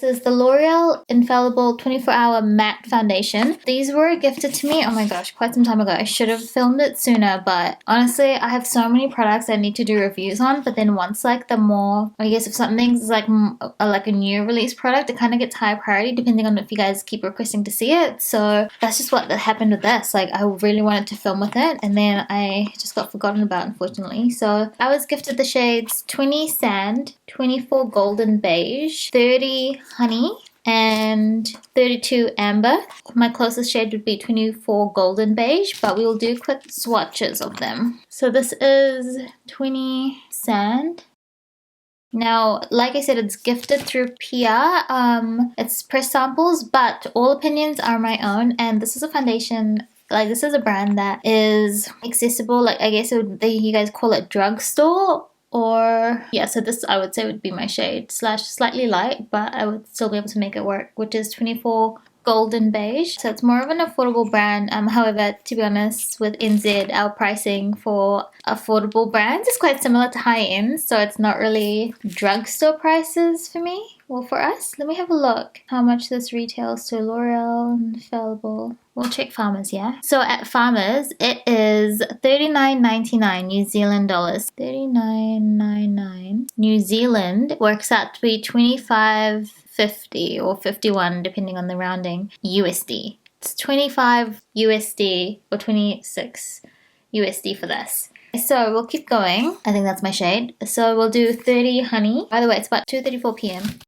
This is the L'Oreal Infallible 24-Hour Matte Foundation. These were gifted to me, oh my gosh, quite some time ago. I should have filmed it sooner, but honestly, I have so many products I need to do reviews on, but then once like the more, I guess if something's like a new release product, it kind of gets high priority depending on if you guys keep requesting to see it. So that's just what happened with this. Like I really wanted to film with it and then I just got forgotten about, unfortunately. So I was gifted the shades 20 Sand, 24 Golden Beige, 30 Honey, and 32 Amber. My closest shade would be 24 Golden Beige, but we will do quick swatches of them. So this is 20 Sand. Now, like I said, it's gifted through PR. It's press samples, but all opinions are my own, and this is a foundation. Like, this is a brand that is accessible. Like, I guess you guys call it drugstore. Or yeah, so this I would say would be my shade, slash slightly light, but I would still be able to make it work, which is 24 Golden Beige. So it's more of an affordable brand. However, to be honest, with NZ, our pricing for affordable brands is quite similar to high end, so it's not really drugstore prices for me. Well, for us, let me have a look how much this retails to L'Oreal Infallible. We'll check Farmers, yeah? So at Farmers, it is $39.99 New Zealand dollars. $39.99 New Zealand works out to be $25.50 or 51 depending on the rounding USD. It's 25 USD or 26 USD for this. So we'll keep going. I think that's my shade. So we'll do 30 Honey. By the way, it's about 2:34 p.m.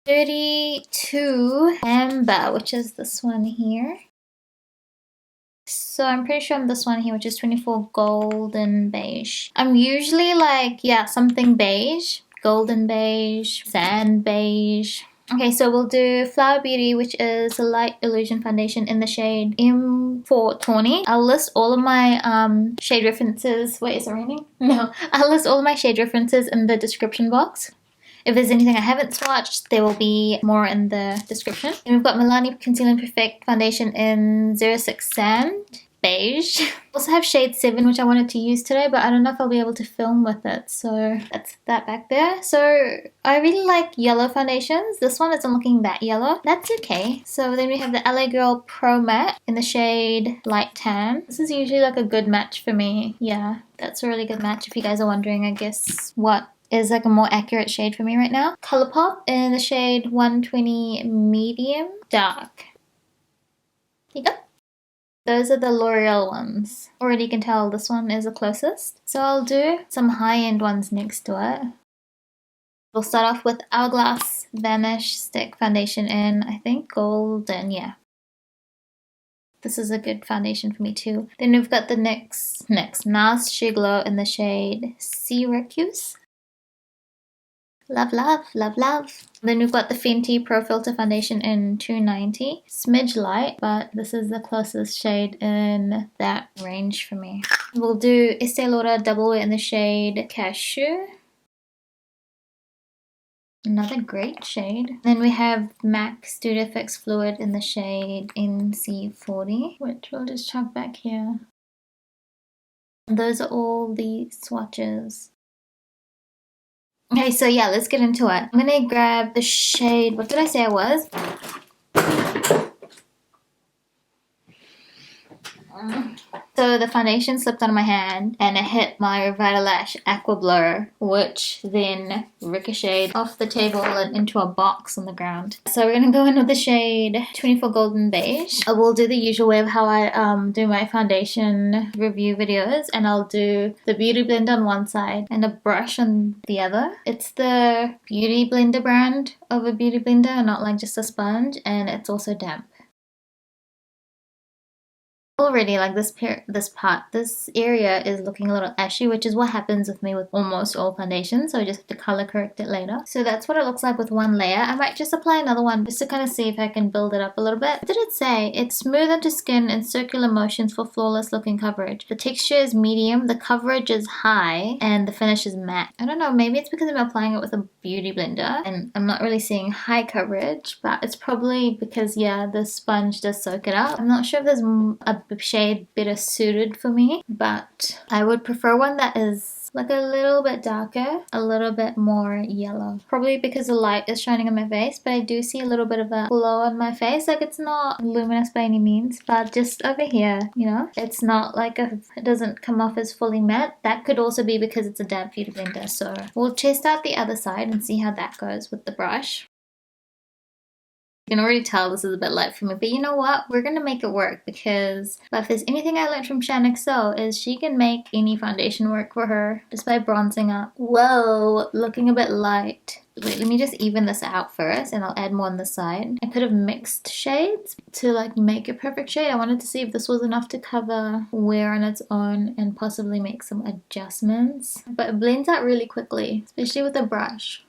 32 Amber, which is this one here. So I'm pretty sure I'm this one here, which is 24 Golden Beige. I'm usually like, yeah, something beige. Golden Beige, Sand Beige. Okay, so we'll do Flower Beauty, which is a light illusion foundation in the shade M4 Tawny. I'll list all of my shade references. Wait, is it raining? No. I'll list all of my shade references in the description box. If there's anything I haven't swatched, there will be more in the description. And we've got Milani Concealing Perfect Foundation in 06 Sand Beige. I also have shade 7, which I wanted to use today, but I don't know if I'll be able to film with it. So that's that back there. So I really like yellow foundations. This one isn't looking that yellow. That's okay. So then we have the LA Girl Pro Matte in the shade Light Tan. This is usually like a good match for me. Yeah, that's a really good match if you guys are wondering, I guess, what is like a more accurate shade for me right now. Colourpop in the shade 120 Medium Dark. Here you go. Those are the L'Oreal ones. Already you can tell this one is the closest. So I'll do some high-end ones next to it. We'll start off with Hourglass Vanish Stick Foundation in, I think, Golden, yeah. This is a good foundation for me too. Then we've got the next NARS Sheer Glow in the shade Syracuse. Love, love, love, love. Then we've got the Fenty ProFiltr foundation in 290. Smidge light, but this is the closest shade in that range for me. We'll do Estee Lauder Double Wear in the shade Cashew. Another great shade. Then we have MAC Studio Fix Fluid in the shade NC40, which we'll just chuck back here. And those are all the swatches. Okay, so yeah, let's get into it. I'm gonna grab the shade, what did I say it was? So the foundation slipped out of my hand and it hit my Vitalash Aqua Blur, which then ricocheted off the table and into a box on the ground. So we're gonna go in with the shade 24 Golden Beige. I will do the usual way of how I do my foundation review videos, and I'll do the Beauty Blender on one side and a brush on the other. It's the Beauty Blender brand of a Beauty Blender, not like just a sponge, and it's also damp. Already, like this area is looking a little ashy, which is what happens with me with almost all foundations, so I just have to color correct it later. So that's what it looks like with one layer. I might just apply another one just to kind of see if I can build it up a little bit. What did it say? It's smooth onto skin in circular motions for flawless looking coverage. The texture is medium, the coverage is high, and the finish is matte. I don't know, maybe it's because I'm applying it with a beauty blender and I'm not really seeing high coverage, but it's probably because, yeah, the sponge does soak it up. I'm not sure if there's a shade better suited for me, but I would prefer one that is like a little bit darker, a little bit more yellow. Probably because the light is shining on my face, but I do see a little bit of a glow on my face. Like it's not luminous by any means, but just over here, you know, it's not like it doesn't come off as fully matte. That could also be because it's a damp beauty blender. So we'll test out the other side and see how that goes with the brush. You can already tell this is a bit light for me, but you know what? We're gonna make it work, because if there's anything I learned from Shan XO is she can make any foundation work for her just by bronzing up. Whoa, looking a bit light. Wait, let me just even this out first and I'll add more on the side. I could have mixed shades to like make a perfect shade. I wanted to see if this was enough to cover wear on its own and possibly make some adjustments. But it blends out really quickly, especially with a brush.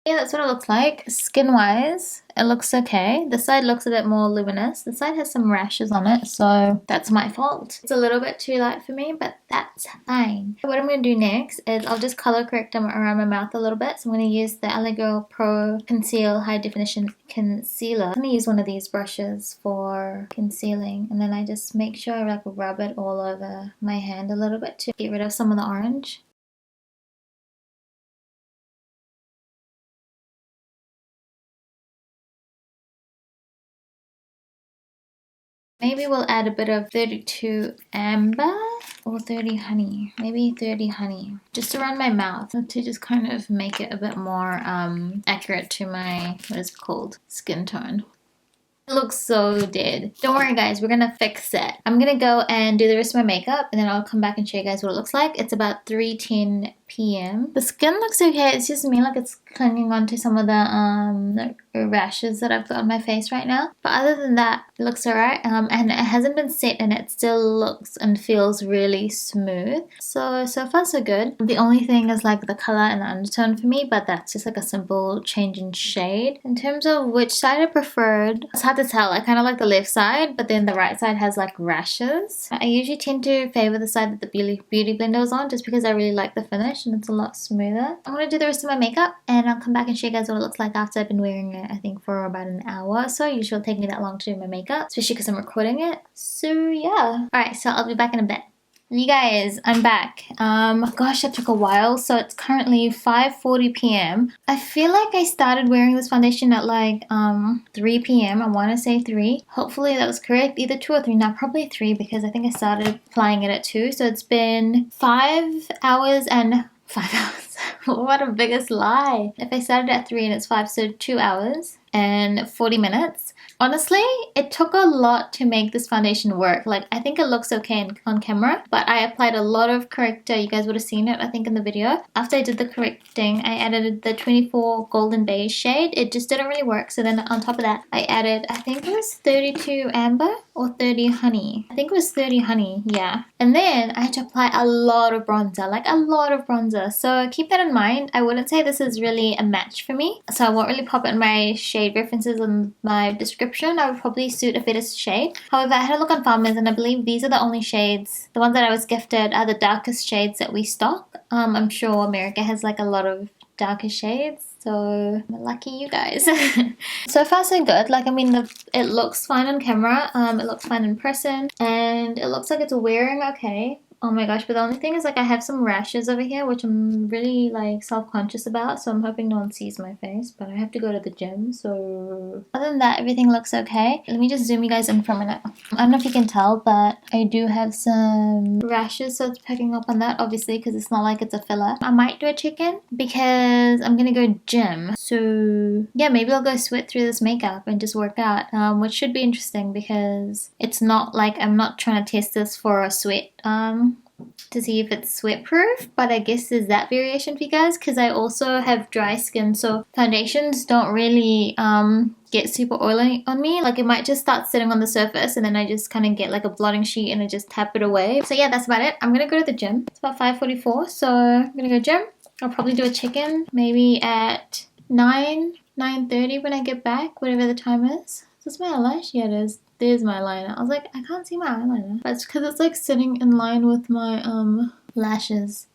Yeah, that's what it looks like. Skin wise, it looks okay. The side looks a bit more luminous. The side has some rashes on it, so that's my fault. It's a little bit too light for me, but that's fine. What I'm going to do next is I'll just color correct them around my mouth a little bit. So I'm going to use the LA Girl Pro Conceal High Definition Concealer. I'm going to use one of these brushes for concealing, and then I just make sure I like rub it all over my hand a little bit to get rid of some of the orange. Maybe we'll add a bit of 32 Amber or 30 Honey. Maybe 30 Honey. Just around my mouth to just kind of make it a bit more accurate to my, what is it called, skin tone. It looks so dead. Don't worry guys, we're gonna fix it. I'm gonna go and do the rest of my makeup and then I'll come back and show you guys what it looks like. It's about 3:10 p.m. The skin looks okay. It's just me, like it's clinging onto some of the rashes that I've got on my face right now. But other than that, it looks alright. And it hasn't been set and it still looks and feels really smooth. So far so good. The only thing is like the color and the undertone for me, but that's just like a simple change in shade. In terms of which side I preferred, it's hard to tell. I kind of like the left side, but then the right side has like rashes. I usually tend to favor the side that the beauty blender was on just because I really like the finish and it's a lot smoother. I'm going to do the rest of my makeup and I'll come back and show you guys what it looks like after I've been wearing it, I think for about an hour or so. Usually it'll take me that long to do my makeup, especially because I'm recording it. So yeah. Alright, so I'll be back in a bit. You guys, I'm back. Gosh, that took a while. So it's currently 5:40 p.m. I feel like I started wearing this foundation at like 3 p.m. I want to say 3. Hopefully that was correct. Either 2 or 3. Now probably 3 because I think I started applying it at 2. So it's been 5 hours and 5 hours. What a biggest lie. If I started at 3 and it's 5, so 2 hours and 40 minutes. Honestly, it took a lot to make this foundation work. Like, I think it looks okay on camera, but I applied a lot of corrector. You guys would have seen it, I think, in the video. After I did the correcting, I added the 24 Golden Beige shade. It just didn't really work. So then on top of that, I added, I think it was 32 Amber or 30 Honey. I think it was 30 Honey, yeah. And then I had to apply a lot of bronzer, like a lot of bronzer. So keep that in mind. I wouldn't say this is really a match for me. So I won't really pop it in my shade references in my description. I would probably suit a fitter shade. However, I had a look on Farmers and I believe these are the only shades, the ones that I was gifted are the darkest shades that we stock. I'm sure America has like a lot of darker shades, so lucky you guys. So far so good. Like, I mean, it looks fine on camera, it looks fine in person, and it looks like it's wearing okay. Oh my gosh, but the only thing is like I have some rashes over here which I'm really like self-conscious about, so I'm hoping no one sees my face, but I have to go to the gym, so other than that everything looks okay. Let me just zoom you guys in for a minute. I don't know if you can tell, but I do have some rashes, so it's picking up on that obviously because it's not like it's a filler. I might do a check-in because I'm gonna go gym, so yeah, maybe I'll go sweat through this makeup and just work out, which should be interesting because it's not like I'm not trying to test this for a sweat to see if it's sweat proof, but I guess there's that variation for you guys because I also have dry skin, so foundations don't really get super oily on me. Like, it might just start sitting on the surface and then I just kind of get like a blotting sheet and I just tap it away. So yeah, that's about it. I'm gonna go to the gym. It's about 5:44, so I'm gonna go gym. I'll probably do a check-in maybe at 9:30 when I get back, whatever the time is. Is this my eyelash? Yeah, it is. There's my eyeliner. I was like, I can't see my eyeliner. That's because it's like sitting in line with my lashes.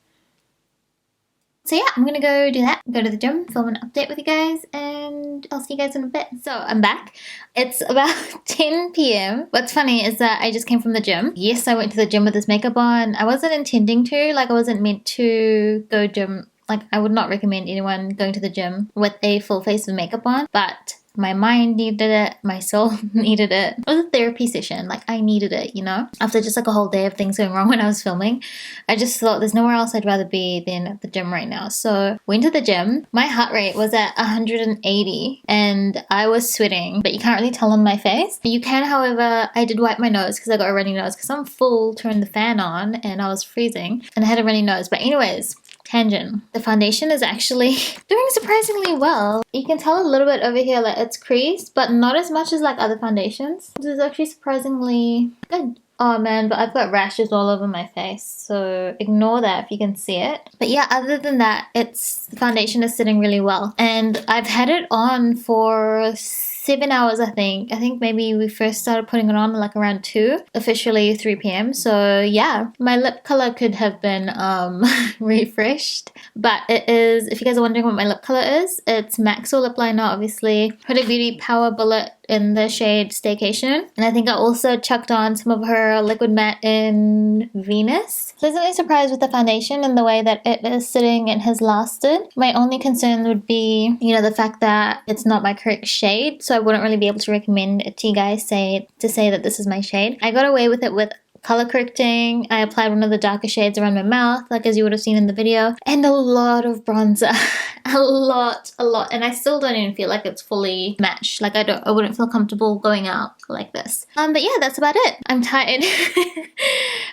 So yeah, I'm gonna go do that, go to the gym, film an update with you guys, and I'll see you guys in a bit. So I'm back. It's about 10 p.m. What's funny is that I just came from the gym. Yes, I went to the gym with this makeup on. I wasn't intending to, like I wasn't meant to go gym. Like I would not recommend anyone going to the gym with a full face of makeup on, but my mind needed it, my soul needed it. It was a therapy session, like I needed it, you know? After just like a whole day of things going wrong when I was filming, I just thought there's nowhere else I'd rather be than at the gym right now. So went to the gym. My heart rate was at 180 and I was sweating, but you can't really tell on my face. You can, however, I did wipe my nose because I got a runny nose because I'm full, turned the fan on and I was freezing and I had a runny nose. But anyways, tangent. The foundation is actually doing surprisingly well. You can tell a little bit over here like it's creased, but not as much as like other foundations. This is actually surprisingly good. Oh man, but I've got rashes all over my face, so ignore that if you can see it. But yeah, other than that, the foundation is sitting really well. And I've had it on for 7 hours, I think. I think maybe we first started putting it on like around 2, officially 3 p.m. So yeah, my lip color could have been refreshed. But it is, if you guys are wondering what my lip color is, it's MAC Lipliner, obviously. Huda Beauty Power Bullet in the shade Staycation. And I think I also chucked on some of her liquid matte in Venus. Pleasantly surprised with the foundation and the way that it is sitting and has lasted. My only concern would be, you know, the fact that it's not my correct shade, so I wouldn't really be able to recommend it to you guys to say that this is my shade. I got away with it with color correcting. I applied one of the darker shades around my mouth, like as you would have seen in the video, and a lot of bronzer. a lot. And I still don't even feel like it's fully matched. Like I wouldn't feel comfortable going out like this. But yeah, that's about it. I'm tired.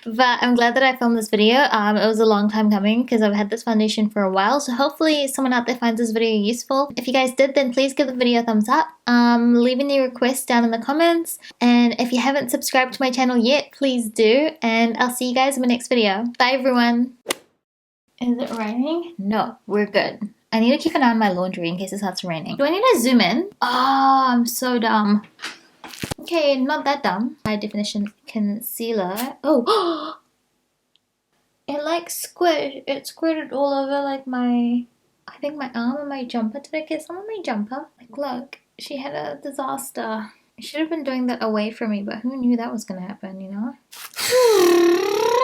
But I'm glad that I filmed this video. It was a long time coming because I've had this foundation for a while. So hopefully someone out there finds this video useful. If you guys did, then please give the video a thumbs up. Leave any requests down in the comments. And if you haven't subscribed to my channel yet, please do. And I'll see you guys in my next video. Bye everyone. Is it raining? No, we're good. I need to keep an eye on my laundry in case it starts raining. Do I need to zoom in? Oh, I'm so dumb. Okay, not that dumb. High definition concealer. Oh, it like squished. It squirted all over like I think my arm and my jumper. Did I get some of my jumper? Like look, she had a disaster. I should have been doing that away from me, but who knew that was gonna happen, you know?